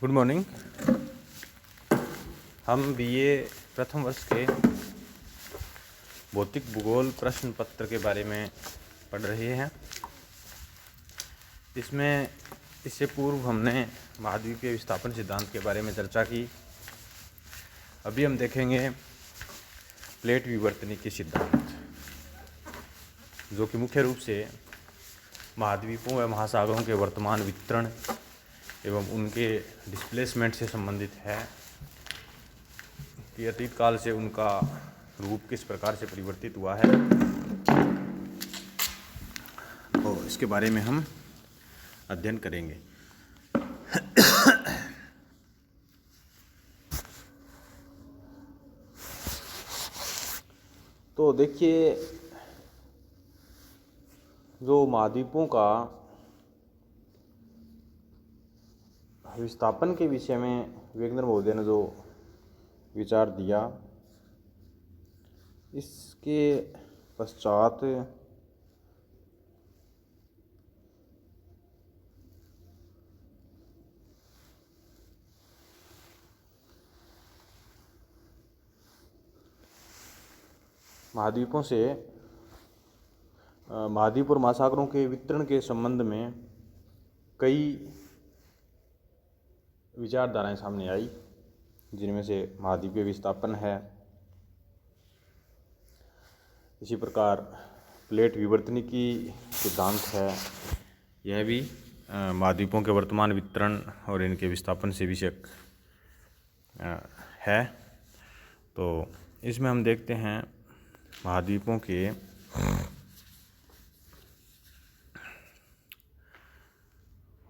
Good morning. हम BA प्रथम वर्ष के भौतिक भूगोल प्रश्न पत्र के बारे में पढ़ रहे हैं। इसमें इससे पूर्व हमने महाद्वीपीय विस्थापन सिद्धांत के बारे में चर्चा की। अभी हम देखेंगे प्लेट विवर्तनिकी सिद्धांत, जो कि मुख्य रूप से महाद्वीपों व महासागरों के वर्तमान वितरण एवं उनके डिस्प्लेसमेंट से संबंधित है कि अतीत काल से उनका रूप किस प्रकार से परिवर्तित हुआ है। तो इसके बारे में हम अध्ययन करेंगे। तो देखिए, जो महाद्वीपों का विस्थापन के विषय में वेगनर महोदय ने जो विचार दिया, इसके पश्चात महाद्वीपों से महाद्वीप और महासागरों के वितरण के संबंध में कई विचारधाराएं सामने आई, जिनमें से महाद्वीपीय विस्थापन है। इसी प्रकार प्लेट विवर्तनिकी सिद्धांत है, यह भी महाद्वीपों के वर्तमान वितरण और इनके विस्थापन से विषयक है। तो इसमें हम देखते हैं महाद्वीपों के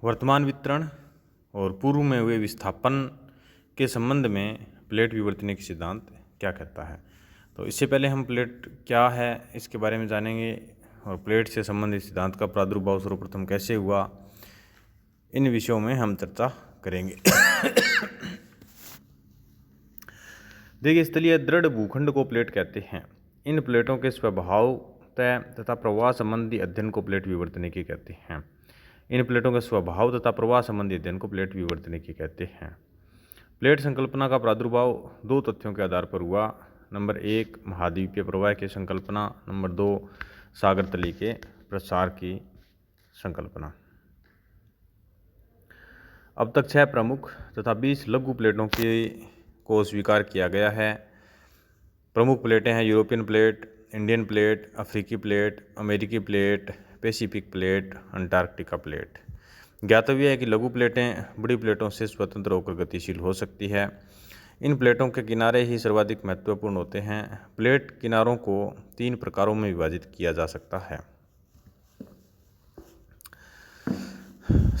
वर्तमान वितरण और पूर्व में हुए विस्थापन के संबंध में प्लेट विवर्तनिकी सिद्धांत क्या कहता है। तो इससे पहले हम प्लेट क्या है इसके बारे में जानेंगे और प्लेट से संबंधित सिद्धांत का प्रादुर्भाव सर्वप्रथम कैसे हुआ, इन विषयों में हम चर्चा करेंगे। देखिए, स्थलीय दृढ़ भूखंड को प्लेट कहते हैं। इन प्लेटों के स्वभाव तय तथा प्रवाह संबंधी अध्ययन को प्लेट विवर्तनिकी कहते हैं। इन प्लेटों के स्वभाव तथा प्रवाह संबंधी अध्ययन को प्लेट विवर्तनिकी कहते हैं। प्लेट संकल्पना का प्रादुर्भाव दो तथ्यों के आधार पर हुआ। नंबर 1, महाद्वीपीय प्रवाह की संकल्पना। नंबर 2, सागर तली के प्रसार की संकल्पना। अब तक 6 प्रमुख तथा 20 लघु प्लेटों को स्वीकार किया गया है। प्रमुख प्लेटें हैं यूरोपियन प्लेट, इंडियन प्लेट, अफ्रीकी प्लेट, अमेरिकी plate, Pacific plate, Antarctica plate. ज्ञातव्य है कि लघु प्लेटें बड़ी प्लेटों से स्वतंत्र होकर गतिशील हो सकती है। इन प्लेटों के किनारे ही सर्वाधिक महत्वपूर्ण होते हैं। प्लेट किनारों को 3 प्रकारों में विभाजित किया जा सकता है।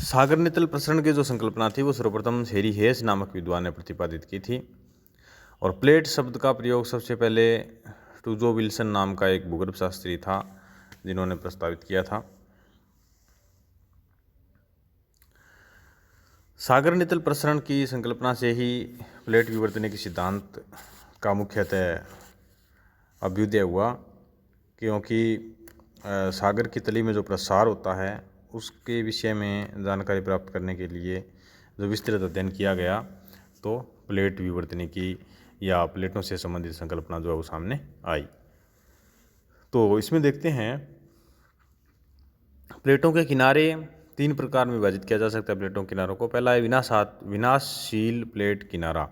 सागर नितल प्रसरण की जो संकल्पना थी वो सर्वप्रथम हेरी हेस नामक विद्वान ने प्रतिपादित की थी। और प्लेट शब्द का प्रयोग सबसे पहले टूजो विल्सन नाम का एक भूगर्भ शास्त्री था, जिन्होंने प्रस्तावित किया था। सागर नितल प्रसरण की संकल्पना से ही प्लेट विवर्तनिकी सिद्धांत का मुख्यतः अभ्युदय हुआ, क्योंकि सागर की तली में जो प्रसार होता है उसके विषय में जानकारी प्राप्त करने के लिए जो विस्तृत अध्ययन किया गया, तो प्लेट विवर्तनिकी या प्लेटों से संबंधित संकल्पना जो है वो सामने आई। तो इसमें देखते हैं प्लेटों के किनारे 3 प्रकार में विभाजित किया जा सकता है प्लेटों के किनारों को। पहला है विनाशशील प्लेट किनारा।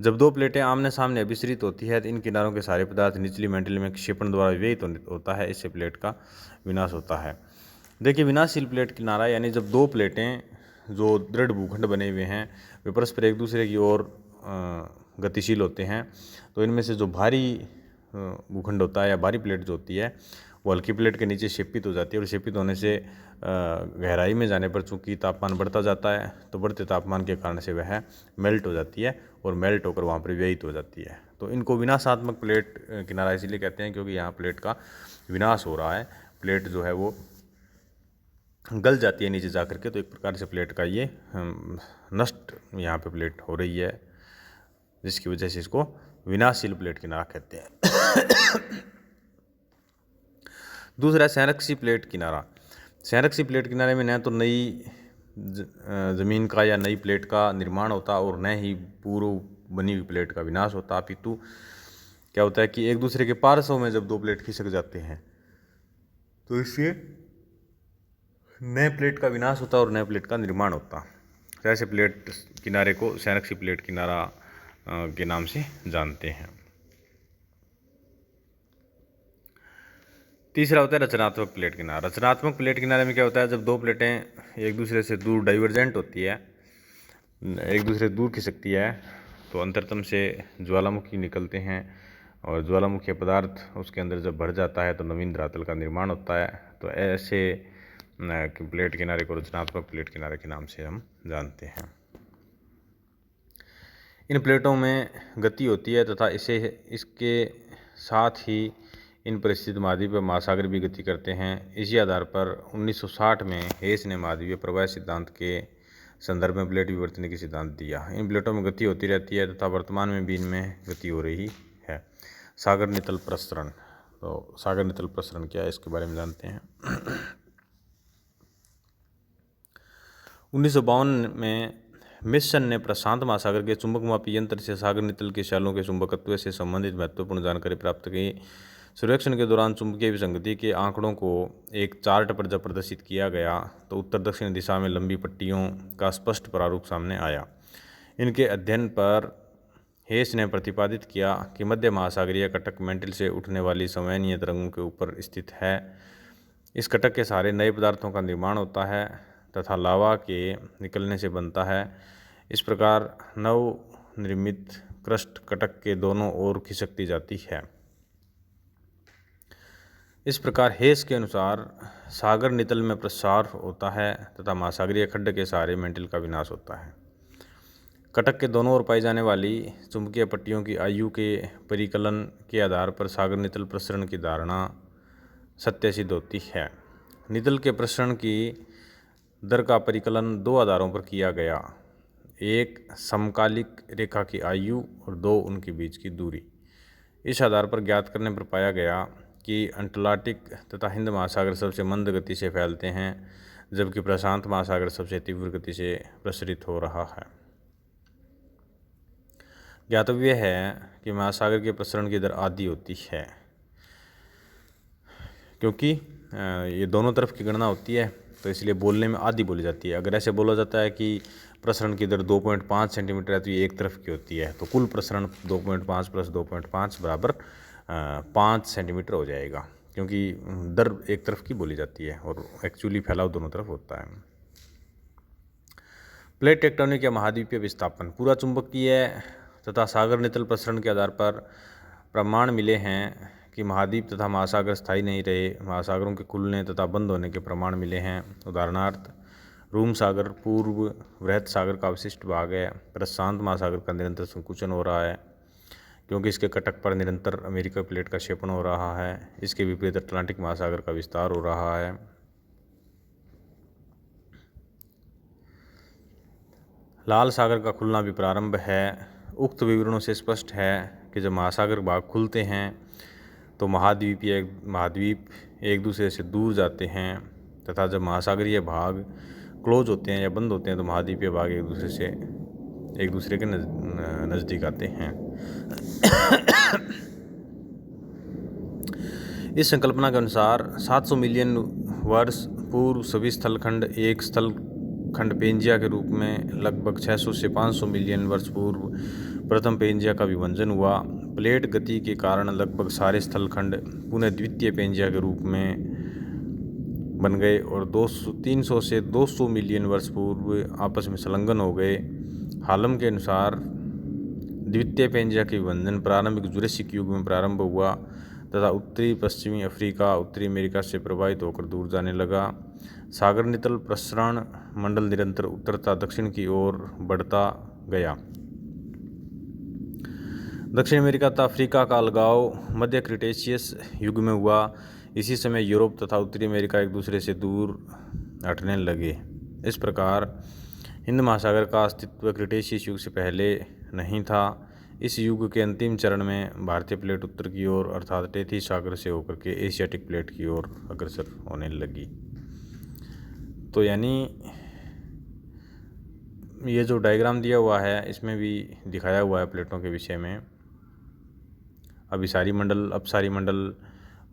जब 2 प्लेटें आमने सामने अभिसरित होती है तो इन किनारों के सारे पदार्थ निचली मेंटल में क्षेपण द्वारा विवेहित होता है, इससे प्लेट का विनाश होता है। देखिए, विनाशशील प्लेट किनारा यानी जब 2 प्लेटें जो दृढ़ भूखंड बने हुए हैं वे परस्पर एक दूसरे की ओर गतिशील होते हैं, तो इनमें से जो भारी भूखंड होता है या भारी प्लेट जो होती है वो हल्की प्लेट के नीचे शेपित हो जाती है, और शेपित होने से गहराई में जाने पर चूंकि तापमान बढ़ता जाता है तो बढ़ते तापमान के कारण से वह मेल्ट हो जाती है और मेल्ट होकर वहाँ पर व्ययित हो जाती है। तो इनको विनाशात्मक प्लेट किनारा इसीलिए कहते हैं क्योंकि यहाँ प्लेट का विनाश हो रहा है। प्लेट जो है वो गल जाती है नीचे जा करके, तो एक प्रकार से प्लेट का ये नष्ट यहाँ पे प्लेट हो रही है, जिसकी वजह से इसको विनाशशील प्लेट किनारा कहते हैं। दूसरा संरक्षी प्लेट किनारा। संरक्षी प्लेट किनारे में न तो नई ज़मीन का या नई प्लेट का निर्माण होता और न ही पूर्व बनी हुई प्लेट का विनाश होता। अपितु क्या होता है कि एक दूसरे के पार्श्व में जब दो प्लेट खिसक जाते हैं तो इससे नए प्लेट का विनाश होता और नए प्लेट का निर्माण होता। तो ऐसे प्लेट किनारे को संरक्षी प्लेट किनारा के नाम से जानते हैं। तीसरा होता है रचनात्मक प्लेट किनारा। रचनात्मक प्लेट किनारे में क्या होता है, जब दो प्लेटें एक दूसरे से दूर डाइवर्जेंट होती है, एक दूसरे से दूर खिसकती है, तो अंतरतम से ज्वालामुखी निकलते हैं और ज्वालामुखी पदार्थ उसके अंदर जब भर जाता है तो नवीन धरातल का निर्माण होता है। तो ऐसे प्लेट किनारे को रचनात्मक प्लेट किनारे के नाम से हम जानते हैं। इन प्लेटों में गति होती है तथा इसके साथ ही इन परिस्थिति महाद्वीप व महासागर भी गति करते हैं। इसी आधार पर 1960 में हेस ने महाद्वीपीय प्रवाह सिद्धांत के संदर्भ में प्लेट विवर्तन की सिद्धांत दिया। इन प्लेटों में गति होती रहती है तथा वर्तमान में भी इनमें गति हो रही है। सागर नितल प्रसरण। तो सागर नितल प्रसरण क्या है, इसके बारे में जानते हैं। 1952 में मिशन ने प्रशांत महासागर के चुंबक मापी यंत्र से सागर नितल के शैलों के चुंबकत्व से संबंधित महत्वपूर्ण जानकारी प्राप्त की। सर्वेक्षण के दौरान चुंबकीय विसंगति के आंकड़ों को एक चार्ट पर जब प्रदर्शित किया गया तो उत्तर दक्षिण दिशा में लंबी पट्टियों का स्पष्ट प्रारूप सामने आया। इनके अध्ययन पर हेस ने प्रतिपादित किया कि मध्य महासागरीय कटक मेंटिल से उठने वाली संवहनीय तरंगों के ऊपर स्थित है। इस कटक के सहारे नए पदार्थों का निर्माण होता है तथा लावा के निकलने से बनता है। इस प्रकार नव निर्मित क्रस्ट कटक के दोनों ओर खिसकती जाती है। इस प्रकार हेस के अनुसार सागर नितल में प्रसार होता है तथा महासागरीय खड्ड के सहारे मेंटिल का विनाश होता है। कटक के दोनों ओर पाई जाने वाली चुंबकीय पट्टियों की आयु के परिकलन के आधार पर सागर नितल प्रसरण की धारणा सत्य सिद्ध होती है। नितल के प्रसरण की दर का परिकलन दो आधारों पर किया गया, एक समकालिक रेखा की आयु और दो उनके बीच की दूरी। इस आधार पर ज्ञात करने पर पाया गया कि अटलांटिक तथा हिंद महासागर सबसे मंद गति से फैलते हैं जबकि प्रशांत महासागर सबसे तीव्र गति से प्रसारित हो रहा है। ज्ञातव्य है कि महासागर के प्रसरण की दर आधी होती है, क्योंकि ये दोनों तरफ की गणना होती है तो इसलिए बोलने में आधी बोली जाती है। अगर ऐसे बोला जाता है कि प्रसरण की दर 2.5 सेंटीमीटर है तो ये एक तरफ की होती है, तो कुल प्रसरण 2.5 + 2.5 बराबर 5 सेंटीमीटर हो जाएगा, क्योंकि दर एक तरफ की बोली जाती है और एक्चुअली फैलाव दोनों तरफ होता है। प्लेट टेक्टोनिक या महाद्वीपीय विस्थापन। पूरा चुंबकीय तथा सागर नितल प्रसरण के आधार पर प्रमाण मिले हैं कि महाद्वीप तथा महासागर स्थायी नहीं रहे। महासागरों के खुलने तथा बंद होने के प्रमाण मिले हैं। उदाहरणार्थ रूम सागर पूर्व वृहत सागर का अवशिष्ट भाग है। प्रशांत महासागर का निरंतर संकुचन हो रहा है क्योंकि इसके कटक पर निरंतर अमेरिका प्लेट का क्षेपण हो रहा है। इसके विपरीत अटलांटिक महासागर का विस्तार हो रहा है। लाल सागर का खुलना भी प्रारंभ है। उक्त विवरणों से स्पष्ट है कि जब महासागर भाग खुलते हैं तो महाद्वीप एक दूसरे से दूर जाते हैं तथा जब महासागरीय भाग क्लोज होते हैं या बंद होते हैं तो महाद्वीपीय भाग एक दूसरे के नज़दीक आते हैं। इस संकल्पना के अनुसार 700 मिलियन वर्ष पूर्व सभी स्थलखंड एक स्थलखंड पेंजिया के रूप में, लगभग 600 से 500 मिलियन वर्ष पूर्व प्रथम पेंजिया का विभंजन हुआ। प्लेट गति के कारण लगभग सारे स्थलखंड पुनः द्वितीय पेंजिया के रूप में बन गए और 300 से 200 मिलियन वर्ष पूर्व आपस में संलग्न हो गए। हालम के अनुसार द्वितीय पेंजिया के विभंजन प्रारंभिक जुरासिक युग में प्रारंभ हुआ तथा उत्तरी पश्चिमी अफ्रीका उत्तरी अमेरिका से प्रवाहित होकर दूर जाने लगा। सागर नितल प्रसरण मंडल निरंतर उत्तरता दक्षिण की ओर बढ़ता गया। दक्षिण अमेरिका तथा अफ्रीका का अलगाव मध्य क्रिटेशियस युग में हुआ। इसी समय यूरोप तथा उत्तरी अमेरिका एक दूसरे से दूर हटने लगे। इस प्रकार हिंद महासागर का अस्तित्व क्रिटेशियस युग से पहले नहीं था। इस युग के अंतिम चरण में भारतीय प्लेट उत्तर की ओर अर्थात टेथी सागर से होकर के एशियाटिक प्लेट की ओर अग्रसर होने लगी। तो यानी ये जो डायग्राम दिया हुआ है इसमें भी दिखाया हुआ है प्लेटों के विषय में। अभिसारी मंडल, अपसारी मंडल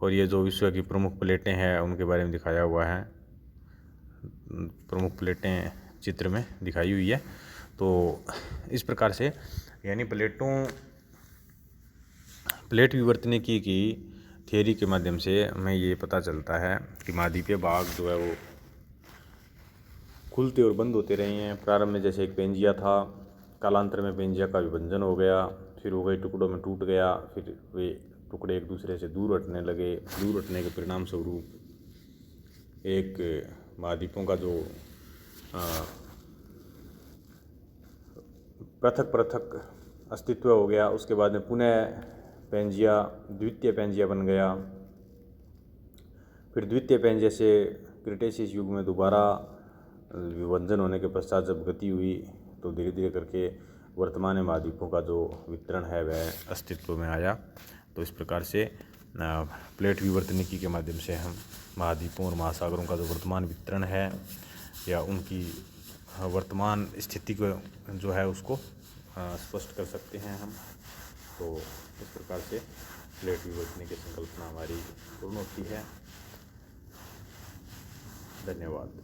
और ये जो विश्व की प्रमुख प्लेटें हैं उनके बारे में दिखाया हुआ है। प्रमुख प्लेटें चित्र में दिखाई हुई है। तो इस प्रकार से यानी प्लेट विवर्तनिकी की थियरी के माध्यम से हमें ये पता चलता है कि महाद्वीपीय भाग जो है वो खुलते और बंद होते रहे हैं। प्रारंभ में जैसे एक पेंजिया था, कालांतर में पेंजिया का विभंजन हो गया, फिर वो कई टुकड़ों में टूट गया, फिर वे टुकड़े एक दूसरे से दूर हटने लगे। दूर हटने के परिणाम स्वरूप एक महाद्वीपों का जो पृथक पृथक अस्तित्व हो गया। उसके बाद में पुनः पेंजिया, द्वितीय पेंजिया बन गया। फिर द्वितीय पेंजिया से क्रिटेशियस युग में दोबारा विभंजन होने के पश्चात जब गति हुई तो धीरे धीरे करके वर्तमान महाद्वीपों का जो वितरण है वह अस्तित्व में आया। तो इस प्रकार से प्लेट विवर्तनिकी के माध्यम से हम महाद्वीपों और महासागरों का जो वर्तमान वितरण है या उनकी वर्तमान स्थिति को जो है उसको स्पष्ट कर सकते हैं हम। तो इस प्रकार से प्लेट विवर्तनिकी की संकल्पना हमारी पूर्ण होती है। धन्यवाद।